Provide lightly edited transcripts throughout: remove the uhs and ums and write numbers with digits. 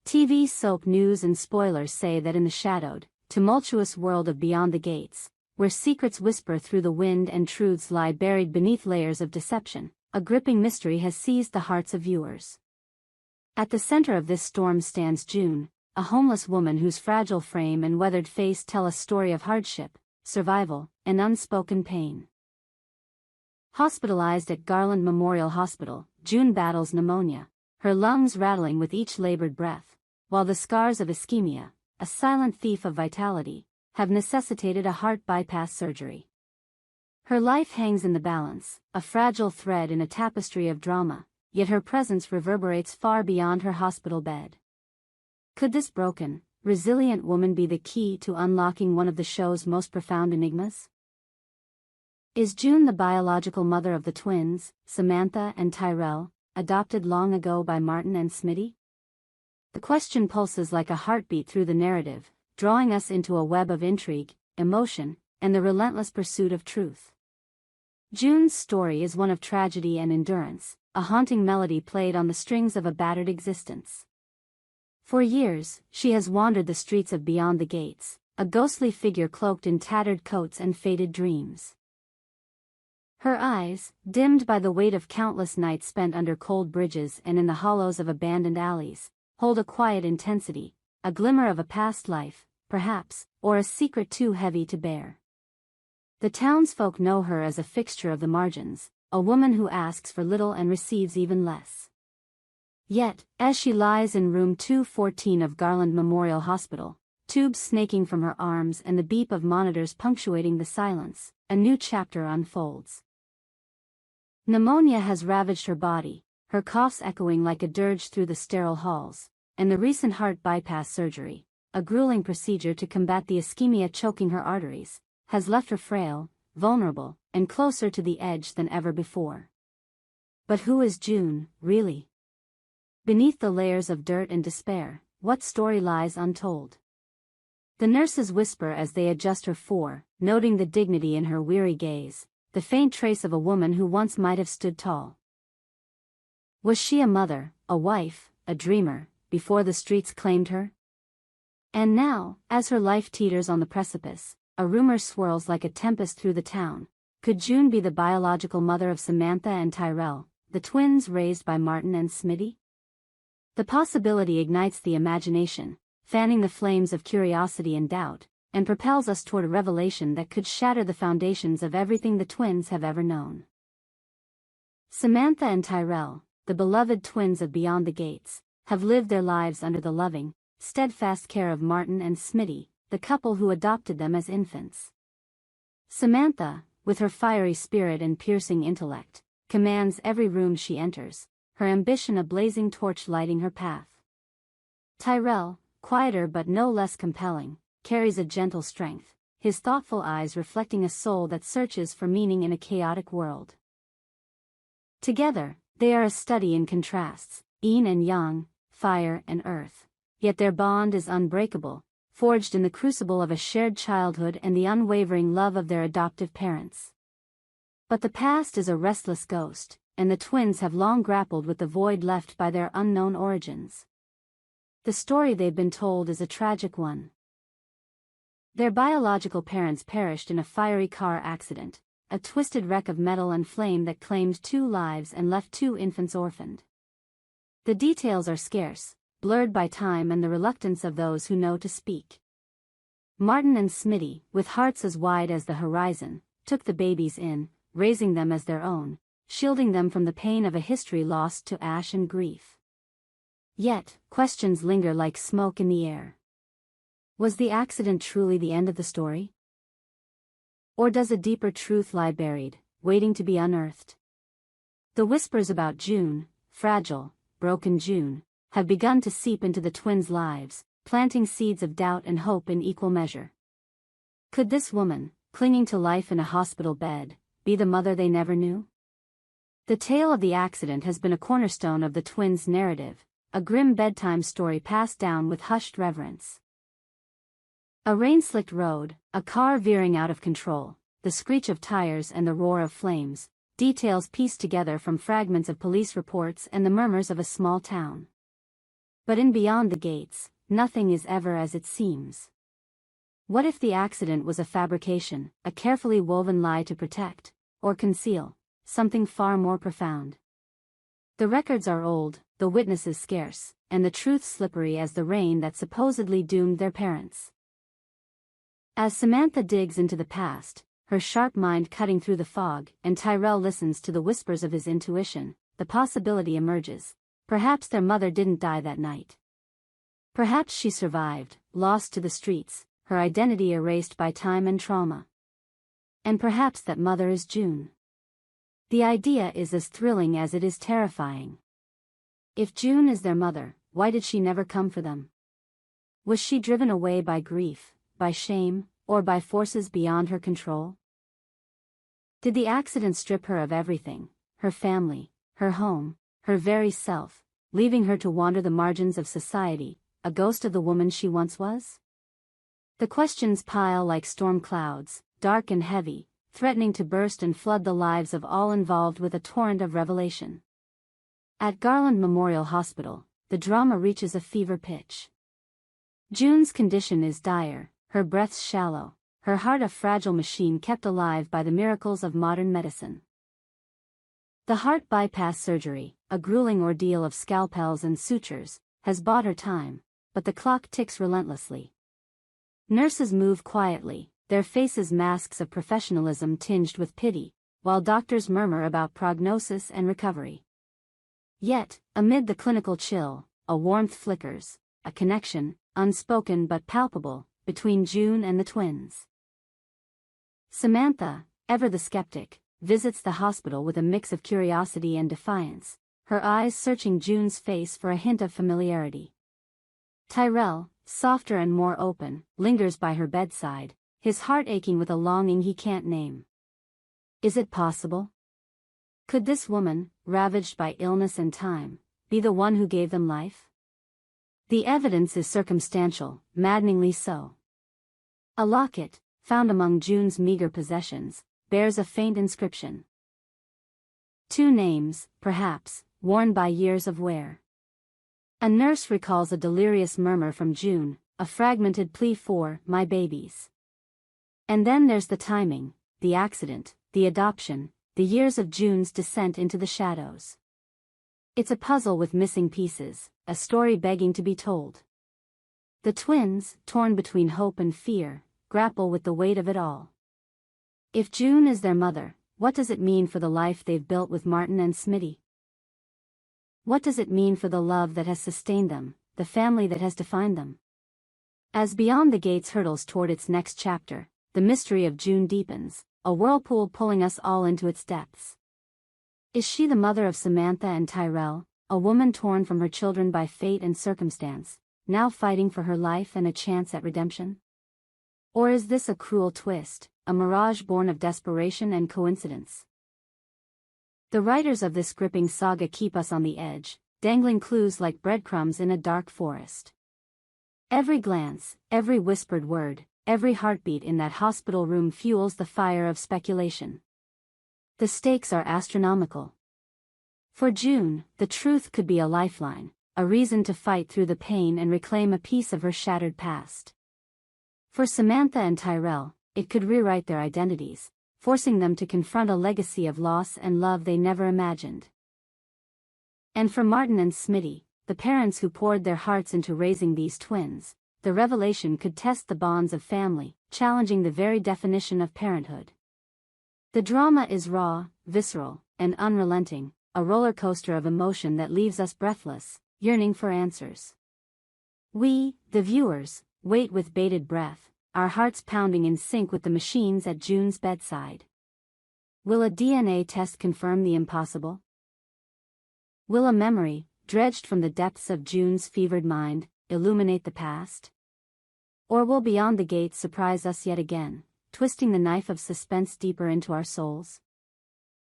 TV soap news and spoilers say that in the shadowed, tumultuous world of Beyond the Gates, where secrets whisper through the wind and truths lie buried beneath layers of deception, a gripping mystery has seized the hearts of viewers. At the center of this storm stands June, a homeless woman whose fragile frame and weathered face tell a story of hardship, survival, and unspoken pain. Hospitalized at Garland Memorial Hospital, June battles pneumonia, her lungs rattling with each labored breath, while the scars of ischemia, a silent thief of vitality, have necessitated a heart bypass surgery. Her life hangs in the balance, a fragile thread in a tapestry of drama, yet her presence reverberates far beyond her hospital bed. Could this broken, resilient woman be the key to unlocking one of the show's most profound enigmas? Is June the biological mother of the twins, Samantha and Tyrell, adopted long ago by Martin and Smitty? The question pulses like a heartbeat through the narrative, drawing us into a web of intrigue, emotion, and the relentless pursuit of truth. June's story is one of tragedy and endurance, a haunting melody played on the strings of a battered existence. For years, she has wandered the streets of Beyond the Gates, a ghostly figure cloaked in tattered coats and faded dreams. Her eyes, dimmed by the weight of countless nights spent under cold bridges and in the hollows of abandoned alleys, hold a quiet intensity, a glimmer of a past life, perhaps, or a secret too heavy to bear. The townsfolk know her as a fixture of the margins, a woman who asks for little and receives even less. Yet, as she lies in room 214 of Garland Memorial Hospital, tubes snaking from her arms and the beep of monitors punctuating the silence, a new chapter unfolds. Pneumonia has ravaged her body, her coughs echoing like a dirge through the sterile halls, and the recent heart bypass surgery, a grueling procedure to combat the ischemia choking her arteries, has left her frail, vulnerable, and closer to the edge than ever before. But who is June, really? Beneath the layers of dirt and despair, what story lies untold? The nurses whisper as they adjust her, noting the dignity in her weary gaze, the faint trace of a woman who once might have stood tall. Was she a mother, a wife, a dreamer, before the streets claimed her? And now, as her life teeters on the precipice, a rumor swirls like a tempest through the town. Could June be the biological mother of Samantha and Tyrell, the twins raised by Martin and Smitty? The possibility ignites the imagination, fanning the flames of curiosity and doubt, and propels us toward a revelation that could shatter the foundations of everything the twins have ever known. Samantha and Tyrell, the beloved twins of Beyond the Gates, have lived their lives under the loving, steadfast care of Martin and Smitty, the couple who adopted them as infants. Samantha, with her fiery spirit and piercing intellect, commands every room she enters, her ambition a blazing torch lighting her path. Tyrell, quieter but no less compelling, carries a gentle strength, his thoughtful eyes reflecting a soul that searches for meaning in a chaotic world. Together, they are a study in contrasts, yin and yang, fire and earth, yet their bond is unbreakable, forged in the crucible of a shared childhood and the unwavering love of their adoptive parents. But the past is a restless ghost, and the twins have long grappled with the void left by their unknown origins. The story they've been told is a tragic one. Their biological parents perished in a fiery car accident, a twisted wreck of metal and flame that claimed 2 lives and left 2 infants orphaned. The details are scarce, blurred by time and the reluctance of those who know to speak. Martin and Smitty, with hearts as wide as the horizon, took the babies in, raising them as their own, shielding them from the pain of a history lost to ash and grief. Yet, questions linger like smoke in the air. Was the accident truly the end of the story? Or does a deeper truth lie buried, waiting to be unearthed? The whispers about June, fragile, broken June, have begun to seep into the twins' lives, planting seeds of doubt and hope in equal measure. Could this woman, clinging to life in a hospital bed, be the mother they never knew? The tale of the accident has been a cornerstone of the twins' narrative, a grim bedtime story passed down with hushed reverence. A rain-slicked road, a car veering out of control, the screech of tires and the roar of flames, details pieced together from fragments of police reports and the murmurs of a small town. But in Beyond the Gates, nothing is ever as it seems. What if the accident was a fabrication, a carefully woven lie to protect, or conceal, something far more profound? The records are old, the witnesses scarce, and the truth slippery as the rain that supposedly doomed their parents. As Samantha digs into the past, her sharp mind cutting through the fog, and Tyrell listens to the whispers of his intuition, the possibility emerges. Perhaps their mother didn't die that night. Perhaps she survived, lost to the streets, her identity erased by time and trauma. And perhaps that mother is June. The idea is as thrilling as it is terrifying. If June is their mother, why did she never come for them? Was she driven away by grief, by shame, or by forces beyond her control? Did the accident strip her of everything, her family, her home, her very self, leaving her to wander the margins of society, a ghost of the woman she once was? The questions pile like storm clouds, dark and heavy, threatening to burst and flood the lives of all involved with a torrent of revelation. At Garland Memorial Hospital, the drama reaches a fever pitch. June's condition is dire, her breaths shallow, her heart a fragile machine kept alive by the miracles of modern medicine. The heart bypass surgery, a grueling ordeal of scalpels and sutures, has bought her time, but the clock ticks relentlessly. Nurses move quietly, their faces masks of professionalism tinged with pity, while doctors murmur about prognosis and recovery. Yet, amid the clinical chill, a warmth flickers, a connection, unspoken but palpable, between June and the twins. Samantha, ever the skeptic, visits the hospital with a mix of curiosity and defiance, her eyes searching June's face for a hint of familiarity. Tyrell, softer and more open, lingers by her bedside, his heart aching with a longing he can't name. Is it possible? Could this woman, ravaged by illness and time, be the one who gave them life? The evidence is circumstantial, maddeningly so. A locket, found among June's meager possessions, bears a faint inscription. 2 names, perhaps, worn by years of wear. A nurse recalls a delirious murmur from June, a fragmented plea for "my babies." And then there's the timing, the accident, the adoption, the years of June's descent into the shadows. It's a puzzle with missing pieces, a story begging to be told. The twins, torn between hope and fear, grapple with the weight of it all. If June is their mother, what does it mean for the life they've built with Martin and Smitty? What does it mean for the love that has sustained them, the family that has defined them? As Beyond the Gates hurtles toward its next chapter, the mystery of June deepens, a whirlpool pulling us all into its depths. Is she the mother of Samantha and Tyrell, a woman torn from her children by fate and circumstance, now fighting for her life and a chance at redemption? Or is this a cruel twist, a mirage born of desperation and coincidence? The writers of this gripping saga keep us on the edge, dangling clues like breadcrumbs in a dark forest. Every glance, every whispered word, every heartbeat in that hospital room fuels the fire of speculation. The stakes are astronomical. For June, the truth could be a lifeline, a reason to fight through the pain and reclaim a piece of her shattered past. For Samantha and Tyrell, it could rewrite their identities, forcing them to confront a legacy of loss and love they never imagined. And for Martin and Smitty, the parents who poured their hearts into raising these twins, the revelation could test the bonds of family, challenging the very definition of parenthood. The drama is raw, visceral, and unrelenting, a roller coaster of emotion that leaves us breathless, yearning for answers. We, the viewers, wait with bated breath, our hearts pounding in sync with the machines at June's bedside. Will a DNA test confirm the impossible? Will a memory, dredged from the depths of June's fevered mind, illuminate the past? Or will Beyond the Gates surprise us yet again, twisting the knife of suspense deeper into our souls?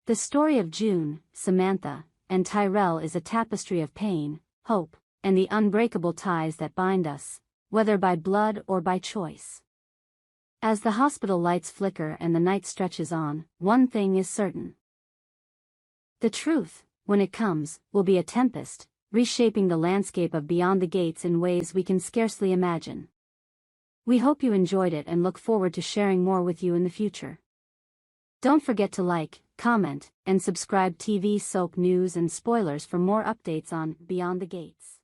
The story of June, Samantha, and Tyrell is a tapestry of pain, hope, and the unbreakable ties that bind us, whether by blood or by choice. As the hospital lights flicker and the night stretches on, one thing is certain. The truth, when it comes, will be a tempest, reshaping the landscape of Beyond the Gates in ways we can scarcely imagine. We hope you enjoyed it and look forward to sharing more with you in the future. Don't forget to like, comment, and subscribe TV soap news and spoilers for more updates on Beyond the Gates.